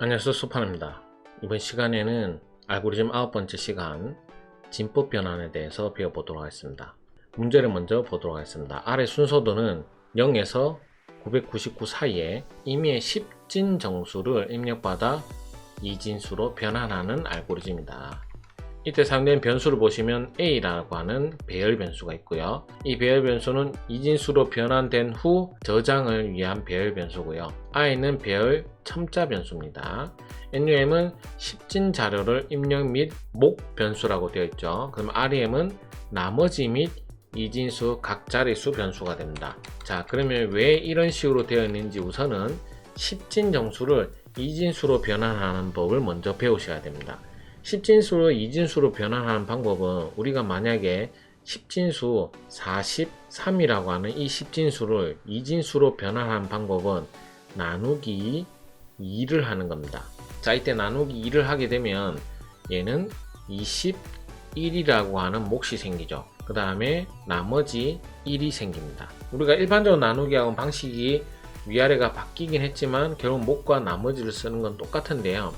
안녕하세요, 소판입니다. 이번 시간에는 알고리즘 9번째 시간 진법 변환에 대해서 배워보도록 하겠습니다. 문제를 먼저 보도록 하겠습니다. 아래 순서도는 0에서 999 사이에 임의의 10진 정수를 입력받아 이진수로 변환하는 알고리즘이다. 이때 사용된 변수를 보시면 A라고 하는 배열 변수가 있고요. 이 배열 변수는 이진수로 변환된 후 저장을 위한 배열 변수고요. I는 배열 첨자 변수입니다. NUM은 10진 자료를 입력 및 목 변수라고 되어 있죠. 그럼 REM은 나머지 및 이진수 각 자릿수 변수가 됩니다. 자, 그러면 왜 이런 식으로 되어 있는지 우선은 10진 정수를 이진수로 변환하는 법을 먼저 배우셔야 됩니다. 10진수로 이진수로 변환하는 방법은 우리가 만약에 10진수 43이라고 하는 이 10진수를 이진수로 변환하는 방법은 나누기 2를 하는 겁니다. 자, 이때 나누기 2를 하게 되면 얘는 21이라고 하는 몫이 생기죠. 그 다음에 나머지 1이 생깁니다. 우리가 일반적으로 나누기 하는 방식이 위아래가 바뀌긴 했지만 결국 몫과 나머지를 쓰는 건 똑같은데요.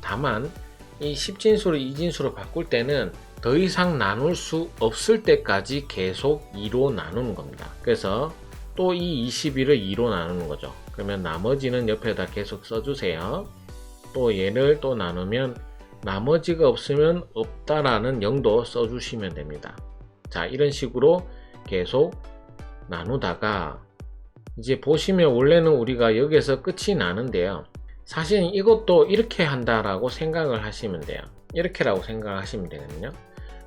다만 이 10진수를 이진수로 바꿀 때는 더 이상 나눌 수 없을 때까지 계속 2로 나누는 겁니다. 그래서 또 이 21을 2로 나누는 거죠. 그러면 나머지는 옆에다 계속 써주세요. 또 얘를 또 나누면 나머지가 없으면 없다라는 0도 써주시면 됩니다. 자, 이런 식으로 계속 나누다가 이제 보시면 원래는 우리가 여기서 끝이 나는데요. 사실 이것도 이렇게 한다라고 생각을 하시면 돼요. 이렇게라고 생각을 하시면 되거든요.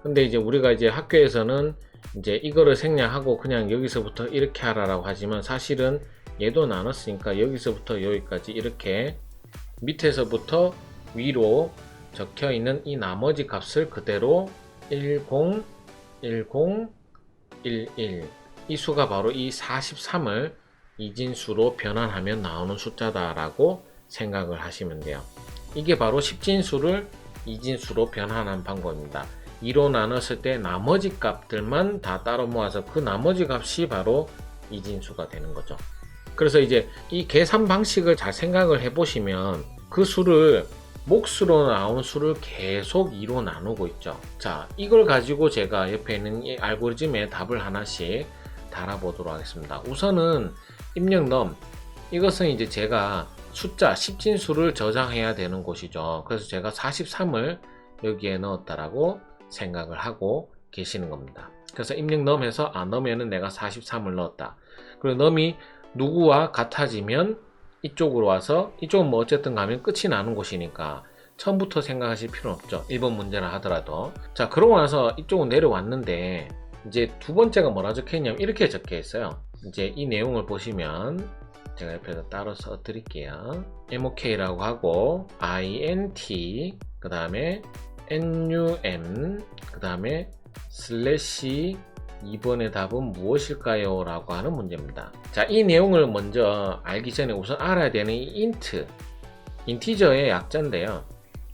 근데 이제 우리가 이제 학교에서는 이제 이거를 생략하고 그냥 여기서부터 이렇게 하라라고 하지만 사실은 얘도 나눴으니까 여기서부터 여기까지 이렇게 밑에서부터 위로 적혀 있는 이 나머지 값을 그대로 10, 10, 11 이 수가 바로 이 43을 이진수로 변환하면 나오는 숫자다라고 생각을 하시면 돼요. 이게 바로 10진수를 이진수로 변환하는 방법입니다. 2로 나눴을 때 나머지 값들만 다 따로 모아서 그 나머지 값이 바로 이진수가 되는 거죠. 그래서 이제 이 계산 방식을 잘 생각을 해보시면 그 수를 몫으로 나온 수를 계속 2로 나누고 있죠. 자, 이걸 가지고 제가 옆에 있는 이 알고리즘의 답을 하나씩 달아보도록 하겠습니다. 우선은 입력 넘, 이것은 이제 제가 숫자 10진수를 저장해야 되는 곳이죠. 그래서 제가 43을 여기에 넣었다라고 생각을 하고 계시는 겁니다. 그래서 입력 넘해서 넘에는 내가 43을 넣었다. 그리고 넘이 누구와 같아지면 이쪽으로 와서 이쪽은 뭐 어쨌든 가면 끝이 나는 곳이니까 처음부터 생각하실 필요는 없죠. 1번 문제라 하더라도. 자, 그러고 나서 이쪽은 내려왔는데 이제 두 번째가 뭐라 적혀 있냐면 이렇게 적혀 있어요. 이제 이 내용을 보시면 제가 옆에서 따로 써 드릴게요. MOK라고 하고 INT 그 다음에 NUM 그 다음에 슬래시 2번의 답은 무엇일까요? 라고 하는 문제입니다. 자, 이 내용을 먼저 알기 전에 우선 알아야 되는 이 int 인티저의 약자인데요.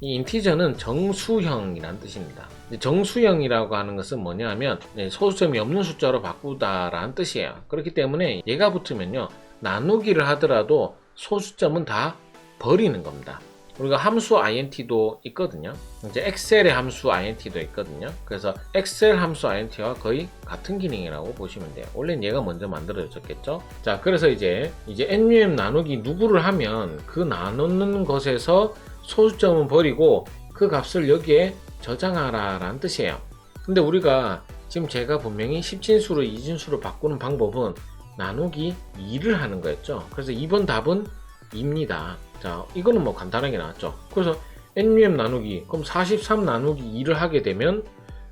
이 인티저는 정수형이라는 뜻입니다. 정수형이라고 하는 것은 뭐냐면 소수점이 없는 숫자로 바꾸다라는 뜻이에요. 그렇기 때문에 얘가 붙으면요 나누기를 하더라도 소수점은 다 버리는 겁니다. 우리가 함수 int도 있거든요. 이제 엑셀의 함수 int도 있거든요. 그래서 엑셀 함수 int와 거의 같은 기능이라고 보시면 돼요. 원래는 얘가 먼저 만들어졌겠죠. 자, 그래서 이제 NUM 나누기 누구를 하면 그 나누는 것에서 소수점은 버리고 그 값을 여기에 저장하라 라는 뜻이에요. 근데 우리가 지금 제가 분명히 10진수로 이진수로 바꾸는 방법은 나누기 2를 하는 거였죠. 그래서 2번 답은 2입니다. 자, 이거는 뭐 간단하게 나왔죠. 그래서 NUM 나누기, 그럼 43 나누기 2를 하게 되면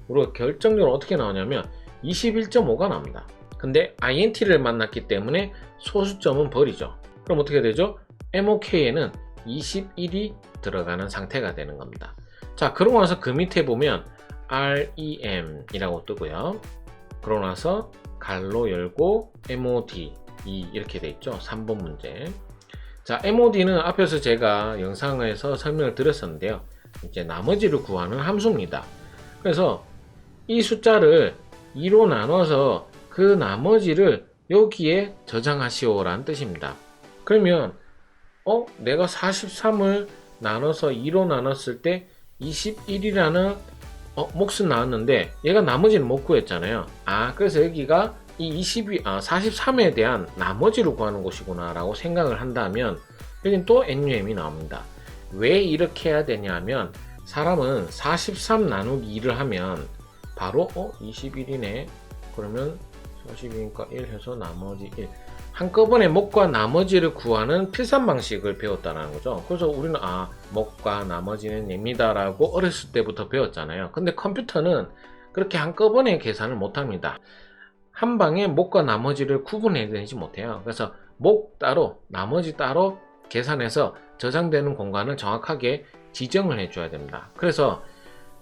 우리가 결정적으로 어떻게 나오냐면 21.5가 나옵니다. 근데 INT를 만났기 때문에 소수점은 버리죠. 그럼 어떻게 되죠? MOK에는 21이 들어가는 상태가 되는 겁니다. 자, 그러고 나서 그 밑에 보면 REM 이라고 뜨고요. 그러고 나서 갈로 열고 MOD 이렇게 돼 있죠. 3번 문제. 자, MOD는 앞에서 제가 영상에서 설명을 드렸었는데요. 이제 나머지를 구하는 함수입니다. 그래서 이 숫자를 2로 나눠서 그 나머지를 여기에 저장하시오 라는 뜻입니다. 그러면 내가 43을 나눠서 2로 나눴을 때 21이라는 몫은 나왔는데 얘가 나머지는 못 구했잖아요. 그래서 여기가 이 43에 대한 나머지를 구하는 곳이구나 라고 생각을 한다면 여긴 또 NUM이 나옵니다. 왜 이렇게 해야 되냐면 사람은 43 나누기 2를 하면 바로 21이네. 그러면 42니까 1 해서 나머지 1. 한꺼번에 목과 나머지를 구하는 필산 방식을 배웠다는 거죠. 그래서 우리는 목과 나머지는 얘입니다라고 어렸을 때부터 배웠잖아요. 근데 컴퓨터는 그렇게 한꺼번에 계산을 못합니다. 한 방에 목과 나머지를 구분해내지 못해요. 그래서 목 따로 나머지 따로 계산해서 저장되는 공간을 정확하게 지정을 해줘야 됩니다. 그래서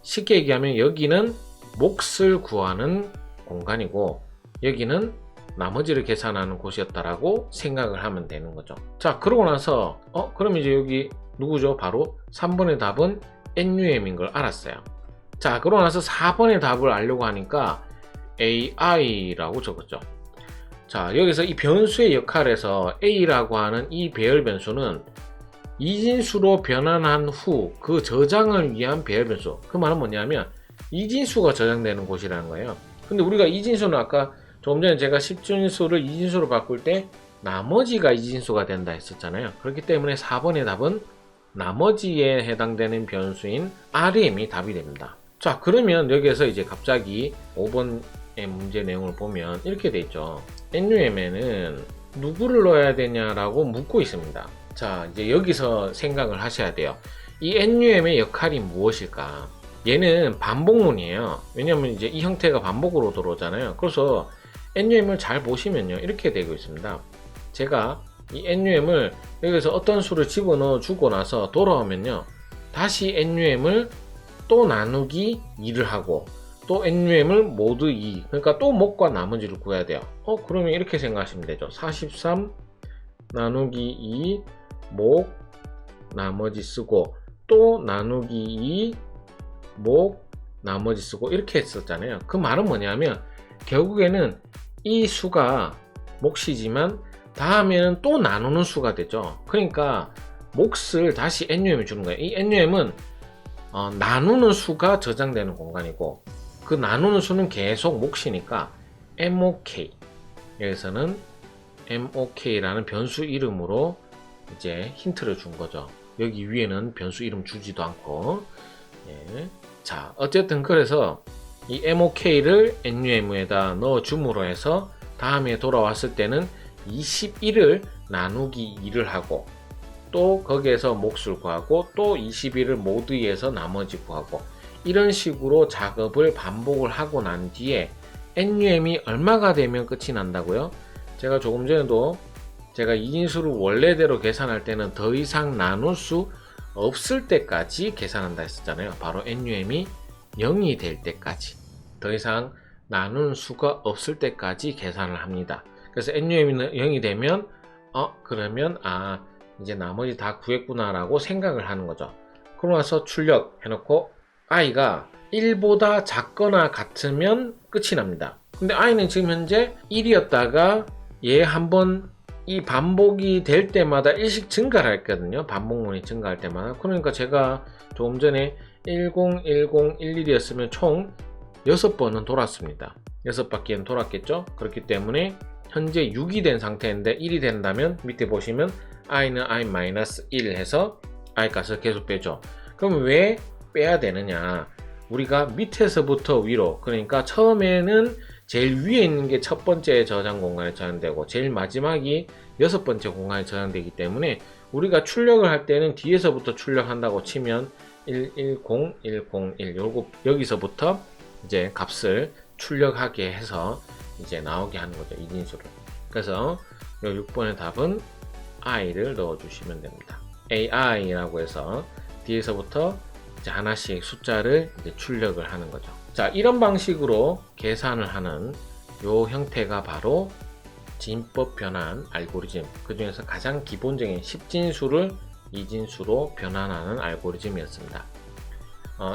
쉽게 얘기하면 여기는 몫을 구하는 공간이고 여기는 나머지를 계산하는 곳이었다라고 생각을 하면 되는 거죠. 자, 그러고 나서 그럼 이제 여기 누구죠? 바로 3번의 답은 NUM인 걸 알았어요. 자, 그러고 나서 4번의 답을 알려고 하니까 AI라고 적었죠. 자, 여기서 이 변수의 역할에서 A라고 하는 이 배열 변수는 이진수로 변환한 후 그 저장을 위한 배열 변수. 그 말은 뭐냐면 이진수가 저장되는 곳이라는 거예요. 근데 우리가 이진수는 아까 조금 전에 제가 10진수를 이진수로 바꿀 때 나머지가 이진수가 된다 했었잖아요. 그렇기 때문에 4번의 답은 나머지에 해당되는 변수인 RM이 답이 됩니다. 자, 그러면 여기에서 이제 갑자기 5번의 문제 내용을 보면 이렇게 돼 있죠. NUM에는 누구를 넣어야 되냐라고 묻고 있습니다. 자, 이제 여기서 생각을 하셔야 돼요. 이 NUM의 역할이 무엇일까? 얘는 반복문이에요. 왜냐면 이제 이 형태가 반복으로 들어오잖아요. 그래서 NUM을 잘 보시면요, 이렇게 되고 있습니다. 제가 이 NUM을 여기서 어떤 수를 집어넣어 주고 나서 돌아오면요, 다시 NUM을 또 나누기 2를 하고 또 NUM을 모두 2, 그러니까 또 목과 나머지를 구해야 돼요. 그러면 이렇게 생각하시면 되죠. 43 나누기 2 목 나머지 쓰고 또 나누기 2 목 나머지 쓰고 이렇게 했었잖아요. 그 말은 뭐냐면 결국에는 이 수가 몫이지만 다음에는 또 나누는 수가 되죠. 그러니까 몫을 다시 NUM에 주는 거예요. 이 NUM은 나누는 수가 저장되는 공간이고 그 나누는 수는 계속 몫이니까 MOK, 여기서는 MOK라는 변수 이름으로 이제 힌트를 준 거죠. 여기 위에는 변수 이름 주지도 않고. 자, 어쨌든 그래서 이 MOK를 NUM에다 넣어 줌으로 해서 다음에 돌아왔을 때는 21을 나누기 2를 하고 또 거기에서 몫을 구하고 또 21을 모두 해서 나머지 구하고 이런 식으로 작업을 반복을 하고 난 뒤에 NUM이 얼마가 되면 끝이 난다고요? 제가 조금 전에도 제가 이진수를 원래대로 계산할 때는 더 이상 나눌 수 없을 때까지 계산한다 했었잖아요. 바로 NUM이 0이 될 때까지, 더 이상 나눈 수가 없을 때까지 계산을 합니다. 그래서 NUM이 0이 되면 그러면 이제 나머지 다 구했구나 라고 생각을 하는 거죠. 그러고 나서 출력 해놓고 i가 1보다 작거나 같으면 끝이 납니다. 근데 i는 지금 현재 1이었다가 얘 한번 이 반복이 될 때마다 1씩 증가를 했거든요. 반복문이 증가할 때마다. 그러니까 제가 조금 전에 101011이었으면 총 6번은 돌았습니다. 6바퀴는 돌았겠죠. 그렇기 때문에 현재 6이 된 상태인데 1이 된다면 밑에 보시면 i는 i-1 해서 i 값을 계속 빼죠. 그럼 왜 빼야 되느냐? 우리가 밑에서부터 위로, 그러니까 처음에는 제일 위에 있는 게 첫 번째 저장 공간에 저장되고 제일 마지막이 6번째 공간에 저장되기 때문에 우리가 출력을 할 때는 뒤에서부터 출력한다고 치면 110, 101 여기서부터 이제 값을 출력하게 해서 이제 나오게 하는 거죠. 이진수를. 그래서 6번의 답은 i를 넣어 주시면 됩니다. AI라고 해서 뒤에서부터 이제 하나씩 숫자를 이제 출력을 하는 거죠. 자, 이런 방식으로 계산을 하는 요 형태가 바로 진법 변환 알고리즘, 그 중에서 가장 기본적인 10진수를 이진수로 변환하는 알고리즘이었습니다.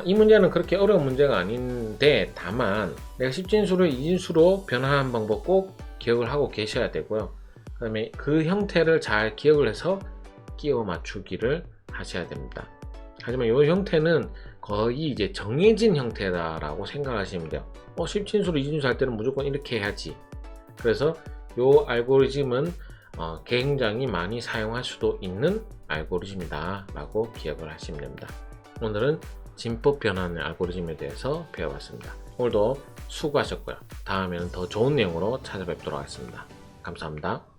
이 문제는 그렇게 어려운 문제가 아닌데 다만 내가 10진수를 이진수로 변환하는 방법 꼭 기억을 하고 계셔야 되고요. 그 다음에 그 형태를 잘 기억을 해서 끼워 맞추기를 하셔야 됩니다. 하지만 이 형태는 거의 이제 정해진 형태다라고 생각하시면 돼요. 십진수로 이진수 할 때는 무조건 이렇게 해야지. 그래서 이 알고리즘은 굉장히 많이 사용할 수도 있는 알고리즘이다 라고 기억을 하시면 됩니다. 오늘은 진법 변환의 알고리즘에 대해서 배워봤습니다. 오늘도 수고하셨고요. 다음에는 더 좋은 내용으로 찾아뵙도록 하겠습니다. 감사합니다.